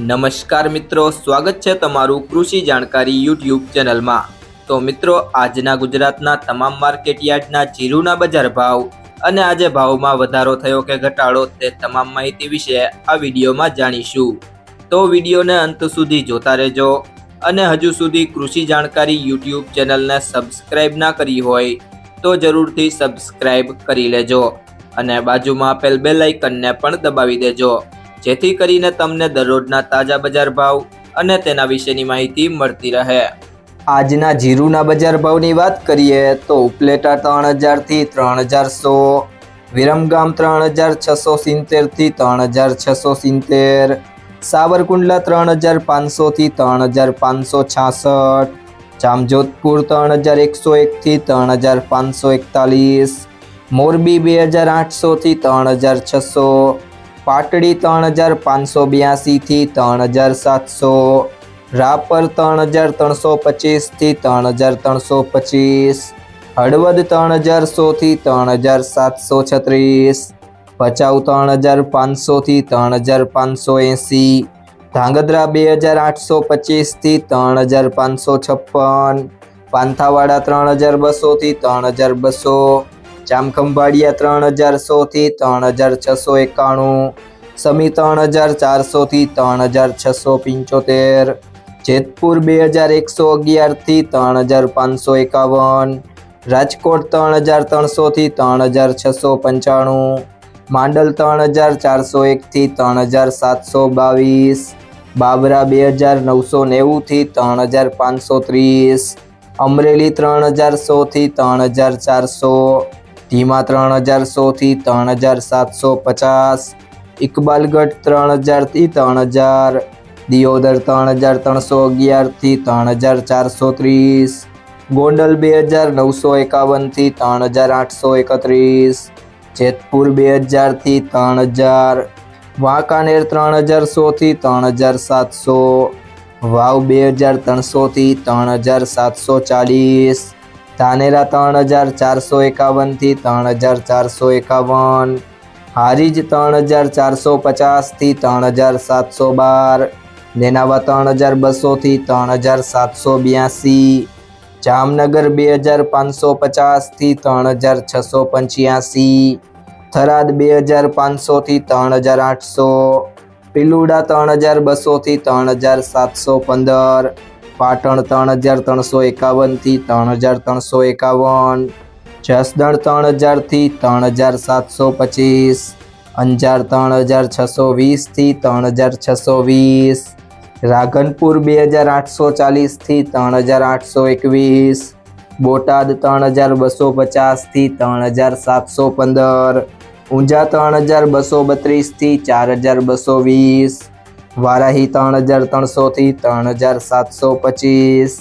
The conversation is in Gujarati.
નમસ્કાર મિત્રો, સ્વાગત છે તમારું કૃષિ જાણકારી યુટ્યુબ ચેનલમાં। તો મિત્રો, આજના ગુજરાતના તમામ માર્કેટ યાર્ડના જીરુના બજાર ભાવ અને આજે ભાવમાં વધારો થયો કે ઘટાડો તે તમામ માહિતી વિશે આ વિડીયોમાં જાણીશું। તો વિડીયોને અંત સુધી જોતા રહેજો અને હજુ સુધી કૃષિ જાણકારી યુટ્યુબ ચેનલને સબસ્ક્રાઇબ ના કરી હોય તો જરૂરથી સબસ્ક્રાઇબ કરી લેજો અને બાજુમાં આપેલ બેલ આઇકનને પણ દબાવી દેજો, જેથી કરીને તમને દરરોજના તાજા બજાર ભાવ અને તેના વિશેની માહિતી મળતી રહે। આજના જીરુના બજાર ભાવની વાત કરીએ તો ઉપલેટા 3000 થી 3100, વિરમગામ 3670 થી 3670, સાવરકુંડલા 3500 થી 3566, જામજોધપુર 3101 થી 3541, મોરબી 2800 થી 3600, પાટડી 3582 થી 3700, રાપર 3325 થી 3325, હળવદ 3100 થી 3736, ભચાઉ 3500 થી 3580, ધાંગધ્રા 2825 થી 3556, પાંથાવાડા 3200 થી 3200, જામખંભાળિયા 3100 થી 3691, સમી 3400 થી 3675, જેતપુર 2111 થી 3551, રાજકોટ 3300 થી 3695, માંડલ 3401 થી 3722, બાબરા 2990 થી 3530, અમરેલી 3100 થી 3400, ધીમા 3100 થી 3750, ઇકબાલગઢ 3000 થી 3000, દિયોદર 3311 થી 3430, ગોંડલ 2951 થી 3831, જેતપુર 2000 થી 3000, વાંકાનેર 3100 થી 3700, વાવ 2300 થી 3740, ધાનેરા 3451 થી 3451, હારીજ 3450 થી 3712, નેનાવા 3200 થી 3782, જામનગર 2550 થી 3685, થરાદ 2500 થી 3800, પિલુડા 3200 થી 3715, પાટણ 3351 થી 3351, જસદણ 3000 થી 3725, અંજાર 3620 થી 3620, રાધનપુર 2840 થી 3821, બોટાદ 3250 થી 3715, ઊંઝા 3232 થી 4220, વારાહી 3300 થી 3725,